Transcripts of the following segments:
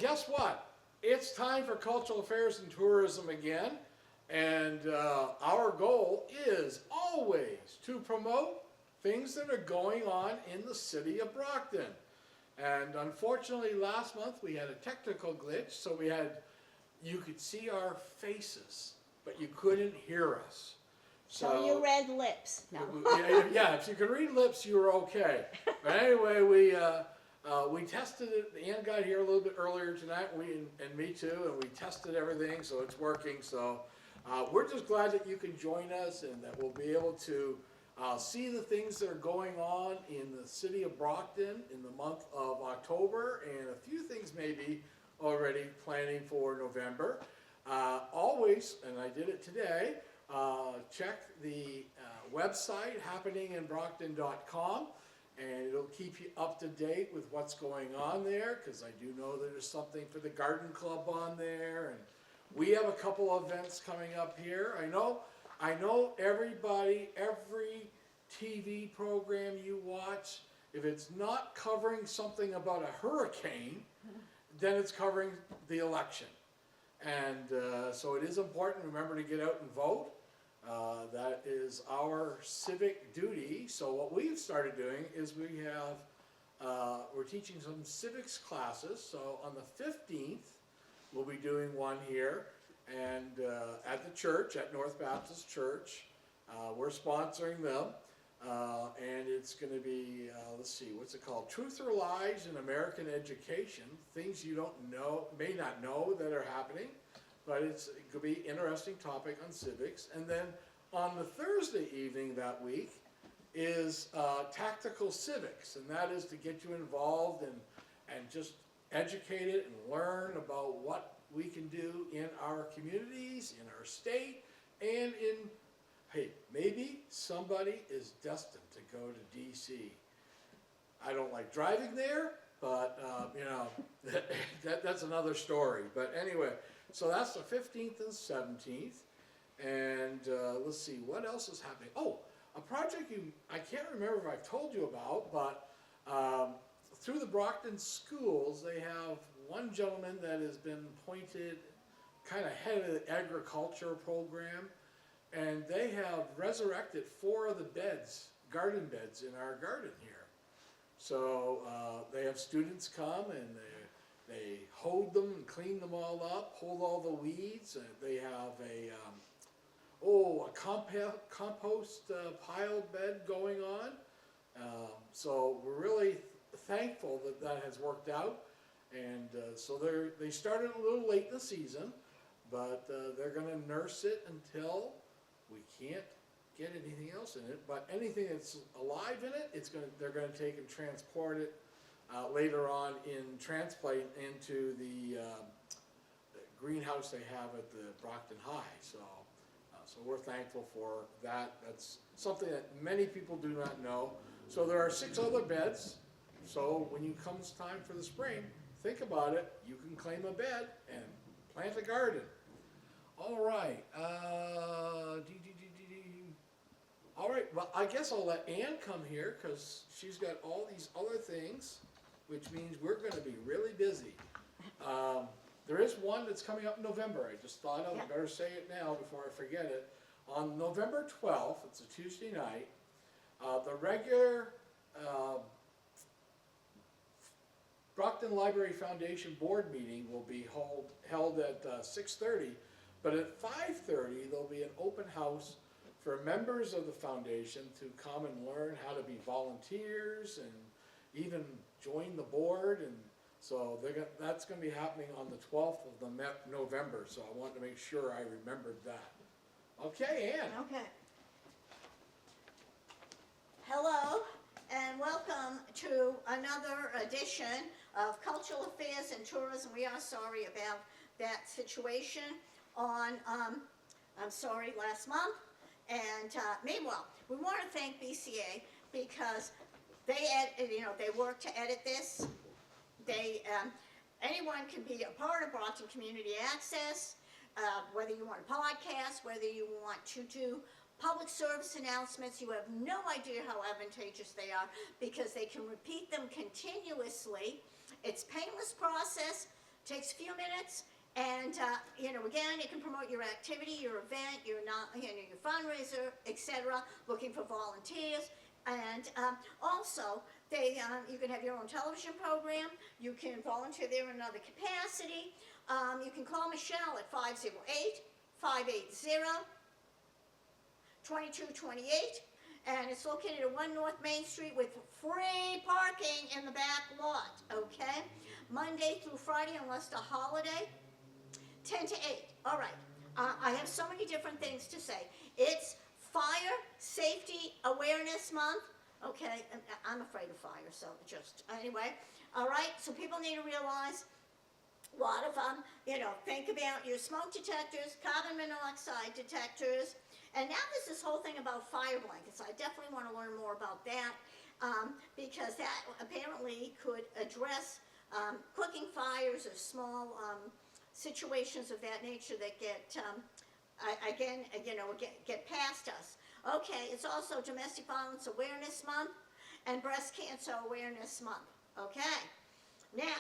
guess what? It's time for Cultural Affairs and Tourism again, and our goal is always to promote things that are going on in the city of Brockton. And unfortunately last month we had a technical glitch, so you could see our faces, but you couldn't hear us. So you read lips. No. Yeah, if you could read lips, you were okay. But anyway, we tested it. Anne got here a little bit earlier tonight, and me too, and we tested everything, so it's working. So we're just glad that you can join us and that we'll be able to see the things that are going on in the city of Brockton in the month of October, and a few things maybe already planning for November. Always, and I did it today, check the website happeninginbrockton.com, and it'll keep you up to date with what's going on there, because I do know there's something for the garden club on there, and we have a couple of events coming up here. I know everybody, every TV program you watch, if it's not covering something about a hurricane, then it's covering the election. And so it is important, remember, to get out and vote. That is our civic duty. So what we've started doing is we're teaching some civics classes. So on the 15th, we'll be doing one here, and at the church, at North Baptist Church. We're sponsoring them, and it's going to be, let's see, what's it called? Truth or Lies in American Education, things you may not know that are happening, but it could be an interesting topic on civics. And then on the Thursday evening that week is Tactical Civics, and that is to get you involved and just educated and learn about what we can do in our communities, in our state, and hey, maybe somebody is destined to go to DC. I don't like driving there, but that's another story. But anyway, so that's the 15th and 17th, and let's see, what else is happening? Oh, a project I can't remember if I've told you about, but through the Brockton schools, they have one gentleman that has been appointed kind of head of the agriculture program, and they have resurrected 4 of the garden beds in our garden here. So they have students come and they hoed them and clean them all up, pulled all the weeds, and they have a compost pile bed going on. So we're really thankful that has worked out. And so they started a little late in the season, but they're going to nurse it until we can't get anything else in it. But anything that's alive in it, they're going to take and transport it later on transplant into the greenhouse they have at the Brockton High. So we're thankful for that. That's something that many people do not know. So there are 6 other beds. So when it comes time for the spring, think about it. You can claim a bed and plant a garden. All right. All right. Well, I guess I'll let Anne come here because she's got all these other things, which means we're going to be really busy. There is one that's coming up in November. I just thought I better say it now before I forget it. On November 12th, it's a Tuesday night, the regular Brockton Library Foundation board meeting will be held at 6:30, but at 5:30 there'll be an open house for members of the foundation to come and learn how to be volunteers and even join the board. And so that's going to be happening on the 12th of November, so I wanted to make sure I remembered that. Okay, Anne. Okay. Hello, and welcome to another edition of Cultural Affairs and Tourism. We are sorry about that situation on, last month. And meanwhile, we want to thank BCA because they work to edit this. Anyone can be a part of Brockton Community Access, whether you want a podcast, whether you want to do public service announcements. You have no idea how advantageous they are because they can repeat them continuously. It's a painless process. Takes a few minutes, and again, you can promote your activity, your event, your fundraiser, etc. Looking for volunteers, and also you can have your own television program. You can volunteer there in another capacity. You can call Michelle at 508-580-2228. And it's located at 1 North Main Street with free parking in the back lot, okay? Monday through Friday, unless the holiday, 10 to 8. All right. I have so many different things to say. It's Fire Safety Awareness Month, okay? I'm afraid of fire, so anyway. All right, so people need to realize a lot of think about your smoke detectors, carbon monoxide detectors, and now there's this whole thing about fire blankets. I definitely want to learn more about that because that apparently could address cooking fires or small situations of that nature that get past us. Okay, it's also Domestic Violence Awareness Month and Breast Cancer Awareness Month. Okay, now.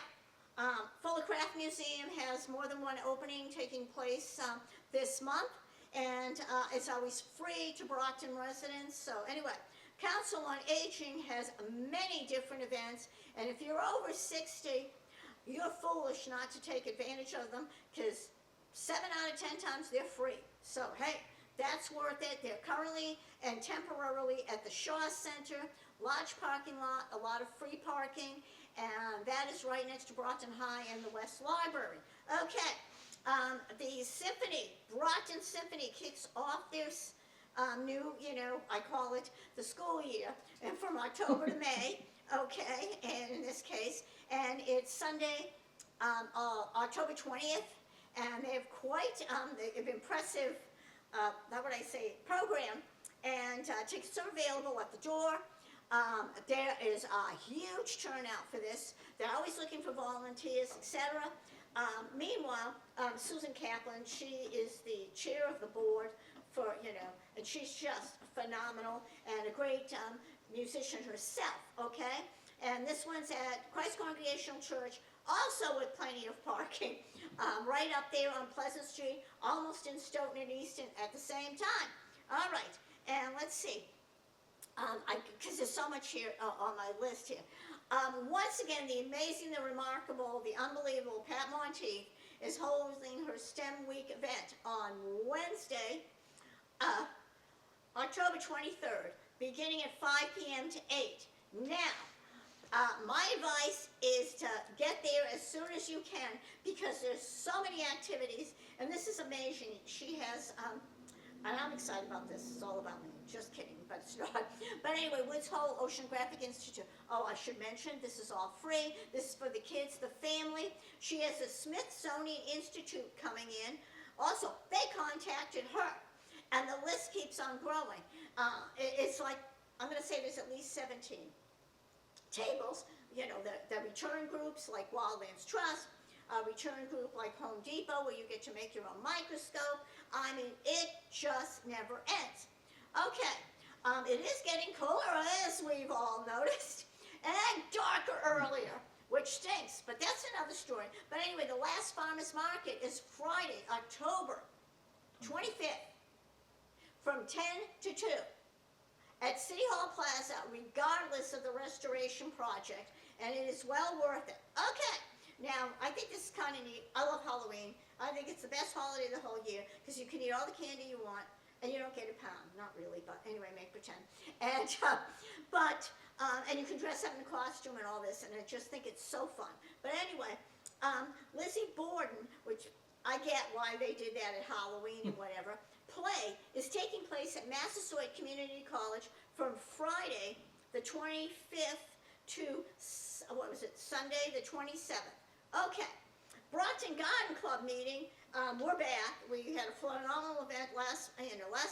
Fuller Craft Museum has more than one opening taking place this month, and it's always free to Brockton residents. So anyway, Council on Aging has many different events, and if you're over 60, you're foolish not to take advantage of them, because 7 out of 10 times they're free. So hey, that's worth it. They're currently and temporarily at the Shaw Center, large parking lot, a lot of free parking, and that is right next to Brockton High and the West Library. Okay, the Symphony, Brockton Symphony, kicks off their new, I call it the school year, and from October to May, okay, and in this case, and it's Sunday, October 20th, and they have quite an impressive, program, and tickets are available at the door. There is a huge turnout for this. They're always looking for volunteers, etc. Meanwhile, Susan Kaplan, she is the chair of the board for, and she's just phenomenal and a great musician herself, okay? And this one's at Christ Congregational Church, also with plenty of parking, right up there on Pleasant Street, almost in Stoughton and Easton at the same time. All right, and let's see. Because there's so much here on my list here. Once again, the amazing, the remarkable, the unbelievable Pat Monteith is holding her STEM Week event on Wednesday, October 23rd, beginning at 5 p.m. to 8. Now, my advice is to get there as soon as you can because there's so many activities, and this is amazing. She has, and I'm excited about this. It's all about me. Just kidding, but it's not. But anyway, Woods Hole Oceanographic Institute. Oh, I should mention, this is all free. This is for the kids, the family. She has a Smithsonian Institute coming in. Also, they contacted her, and the list keeps on growing. It's like, I'm going to say there's at least 17 tables. The return groups like Wildlands Trust, a return group like Home Depot where you get to make your own microscope. I mean, it just never ends. Okay, it is getting cooler, as we've all noticed, and darker earlier, which stinks, but that's another story. But anyway, the last farmers market is Friday, October 25th, from 10 to 2 at City Hall Plaza, regardless of the restoration project, and it is well worth it. Okay, now, I think this is kind of neat. I love Halloween. I think it's the best holiday of the whole year, because you can eat all the candy you want, and you don't get a pound. Not really, but anyway, make pretend. And and you can dress up in a costume and all this, and I just think it's so fun. But anyway, Lizzie Borden, which I get why they did that at Halloween and whatever, play is taking place at Massasoit Community College from Friday the 25th to, Sunday the 27th. Okay. Brockton Garden Club meeting, we're back. We had a phenomenal event last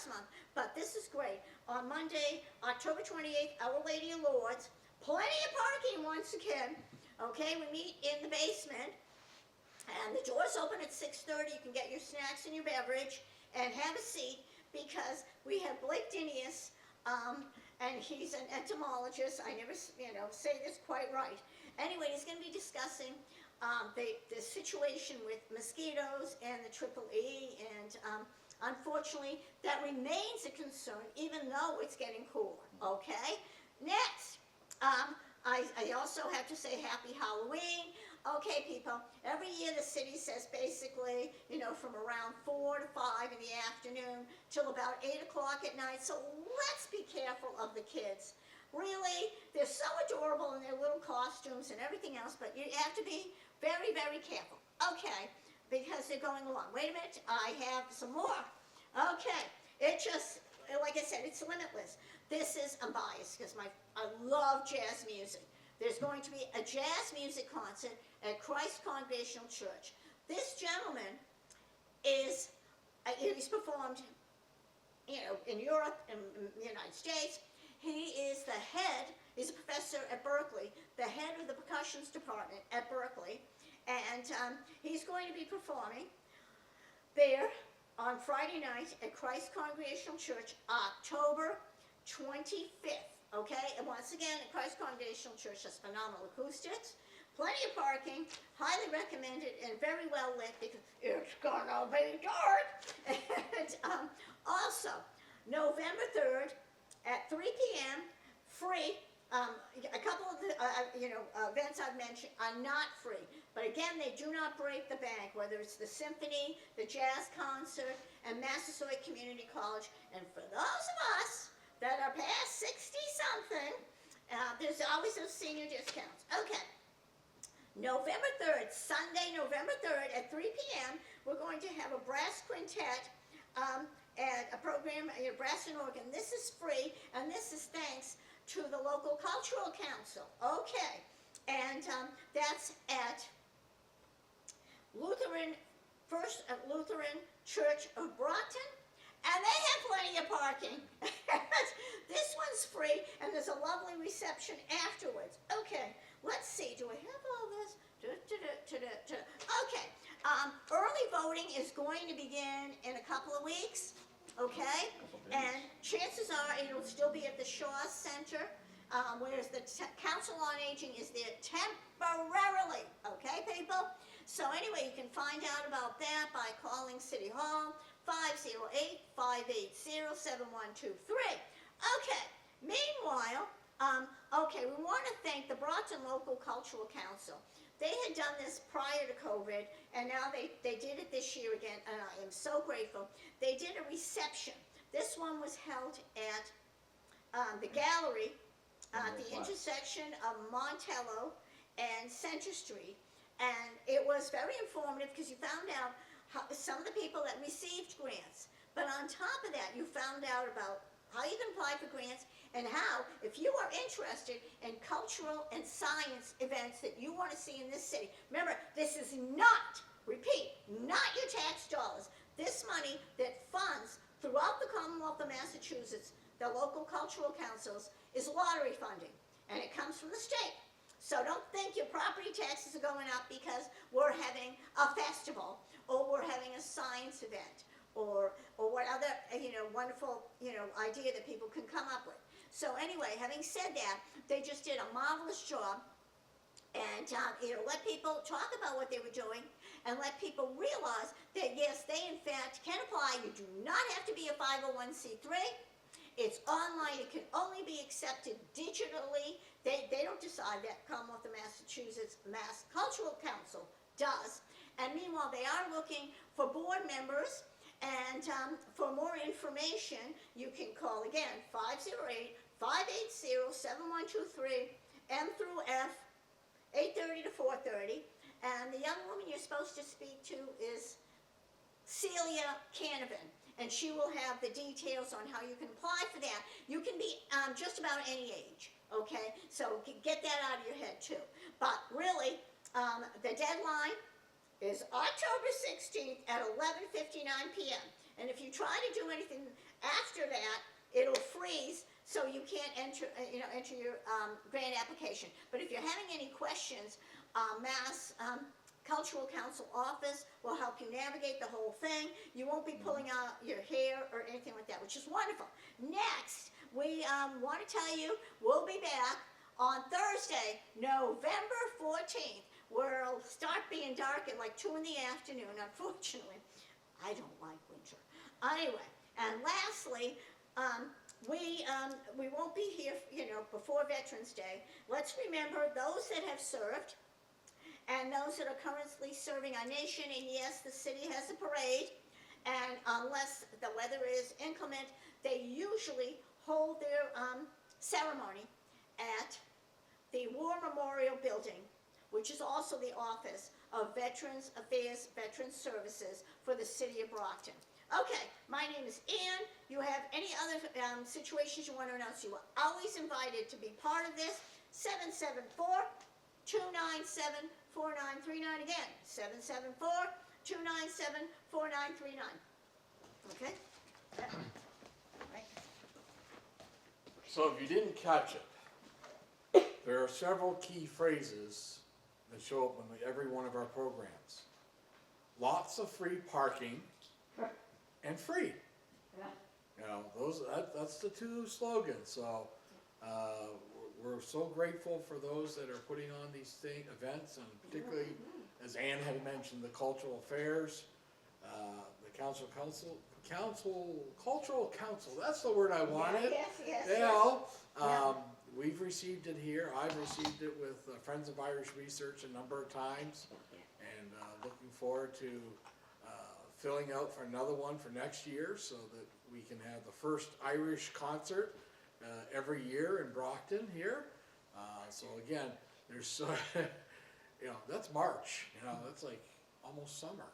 month, but this is great. On Monday, October 28th, Our Lady of Lourdes, plenty of parking once again. Okay, we meet in the basement, and the doors open at 6:30. You can get your snacks and your beverage, and have a seat, because we have Blake Dinius, and he's an entomologist. I never, say this quite right. Anyway, he's going to be discussing the situation with mosquitoes and the triple E, and unfortunately, that remains a concern even though it's getting cooler, okay? Next, I also have to say happy Halloween. Okay, people, every year the city says basically, from around 4 to 5 in the afternoon till about 8 o'clock at night, so let's be careful of the kids. Really, they're so adorable in their little costumes and everything else, but you have to be very, very careful. Okay, because they're going along. Wait a minute, I have some more. Okay, it just, like I said, it's limitless. This is, I'm biased because I love jazz music. There's going to be a jazz music concert at Christ Congregational Church. This gentleman he's performed, in Europe and the United States. He is the head, he's a professor at Berkeley, the head of the percussions department at Berkeley, and he's going to be performing there on Friday night at Christ Congregational Church, October 25th. Okay, and once again, at Christ Congregational Church has phenomenal acoustics, plenty of parking, highly recommended, and very well lit because it's gonna be dark. And also, November 3rd at 3 p.m., free. A couple of the events I've mentioned are not free, but again, they do not break the bank, whether it's the symphony, the jazz concert, and Massasoit Community College. And for those of us that are past 60-something, there's always those senior discounts. Okay, November 3rd, Sunday, November 3rd at 3 p.m., we're going to have a brass quintet and a program, brass and organ. This is free, and this is thanks to the local cultural council. Okay, and that's at First Lutheran Church of Brockton, and they have plenty of parking. This one's free, and there's a lovely reception afterwards. Okay, let's see, do I have all this? Okay, early voting is going to begin in a couple of weeks, okay? And chances are it'll still be at the Shaw Center, whereas the Council on Aging is there temporarily, okay, people? So anyway, you can find out about that by calling City Hall, 508-580-7123. Okay, meanwhile, we want to thank the Brockton Local Cultural Council. They had done this prior to COVID, and now they did it this year again, and I am so grateful. They did a reception. This one was held at the gallery at the intersection of Montello and Center Street, and it was very informative because you found out some of the people that received grants, but on top of that, you found out about how you can apply for grants, and how, if you are interested in cultural and science events that you want to see in this city, remember, this is not, repeat, not your tax dollars. This money that funds throughout the Commonwealth of Massachusetts, the local cultural councils, is lottery funding, and it comes from the state. So don't think your property taxes are going up because we're having a festival, or we're having a science event, or what other, wonderful, idea that people can come up with. So anyway, having said that, they just did a marvelous job, and, let people talk about what they were doing, and let people realize that, yes, they in fact can apply. You do not have to be a 501c3. It's online. It can only be accepted digitally. They don't decide that. Commonwealth of Massachusetts Mass Cultural Council does. And meanwhile, they are looking for board members. And for more information, you can call again 508-580-7123, M through F, 8:30 to 4:30. And the young woman you're supposed to speak to is Celia Canavan, and she will have the details on how you can apply for that. You can be just about any age, okay? So get that out of your head too. But really, the deadline is October 16th at 11:59 p.m. And if you try to do anything after that, it'll freeze, so you can't enter your grant application. But if you're having any questions, Mass Cultural Council office will help you navigate the whole thing. You won't be pulling out your hair or anything like that, which is wonderful. Next, we want to tell you we'll be back on Thursday, November 14th, where it'll start being dark at like 2 in the afternoon, unfortunately. I don't like winter. Anyway, and lastly, we won't be here, before Veterans Day. Let's remember those that have served and those that are currently serving our nation. And yes, the city has a parade, and unless the weather is inclement, they usually hold their ceremony at the War Memorial Building, which is also the office of Veterans Affairs, Veterans Services for the city of Brockton. Okay, my name is Anne. You have any other situations you want to announce, you are always invited to be part of this. 774-297-4939. Again, 774-297-4939. Okay? Yeah. Right. So if you didn't catch it, there are several key phrases that show up in every one of our programs. Lots of free parking and free. Yeah. That's the two slogans. So we're so grateful for those that are putting on these events, and particularly, as Anne had mentioned, the cultural affairs, the cultural council. That's the word I wanted. Yes. We've received it here. I've received it with Friends of Irish Research a number of times, and looking forward to filling out for another one for next year, so that we can have the first Irish concert every year in Brockton here. So again, there's that's March. That's like almost summer.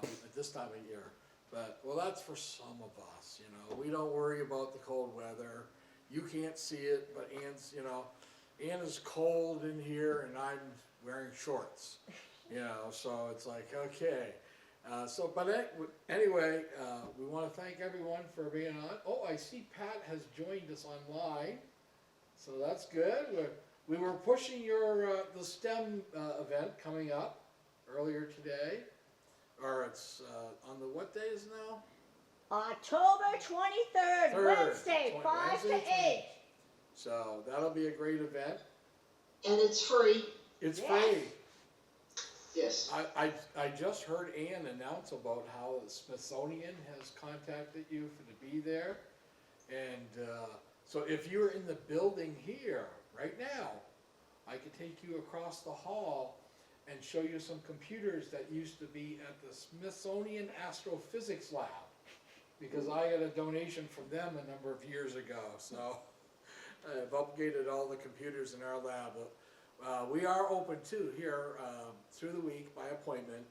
At this time of year. But that's for some of us. We don't worry about the cold weather. You can't see it, but Anne is cold in here, and I'm wearing shorts. So it's like, okay. Anyway, we want to thank everyone for being on. Oh, I see Pat has joined us online, so that's good. We were pushing the STEM event coming up earlier today, or it's on the what day is it now? October 23rd, Wednesday, 5 to 8. So that'll be a great event. And it's free. It's Yes. free. Yes. I just heard Anne announce about how the Smithsonian has contacted you to be there. And so if you're in the building here right now, I could take you across the hall and show you some computers that used to be at the Smithsonian Astrophysics Lab, because I got a donation from them a number of years ago. So I've upgraded all the computers in our lab. We are open too here through the week by appointment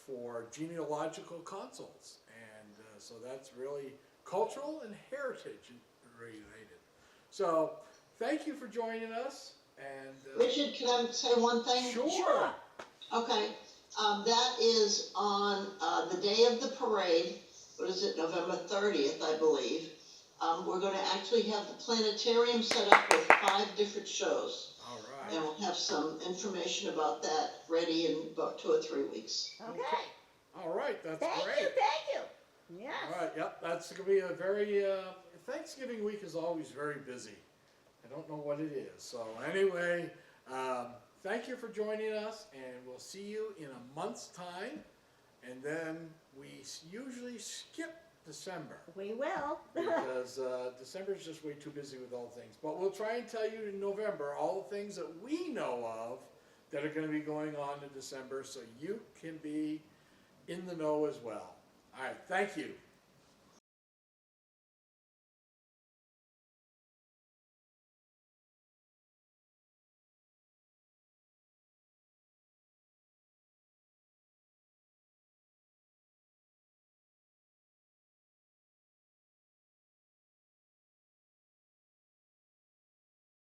for genealogical consults, and so that's really cultural and heritage related. So thank you for joining us. And Richard, can I say one thing? Sure. Okay. That is on the day of the parade. What is it? November 30th, I believe. We're going to actually have the planetarium set up with 5 different shows. All right. And we'll have some information about that ready in about 2 or 3 weeks. Okay. All right, that's Thank great. you. Yes. All right, yep, that's going to be a very, Thanksgiving week is always very busy. I don't know what it is. So anyway, thank you for joining us, and we'll see you in a month's time. And then we usually skip December. We will. Because December is just way too busy with all things. But we'll try and tell you in November all the things that we know of that are going to be going on in December, so you can be in the know as well. All right, thank you.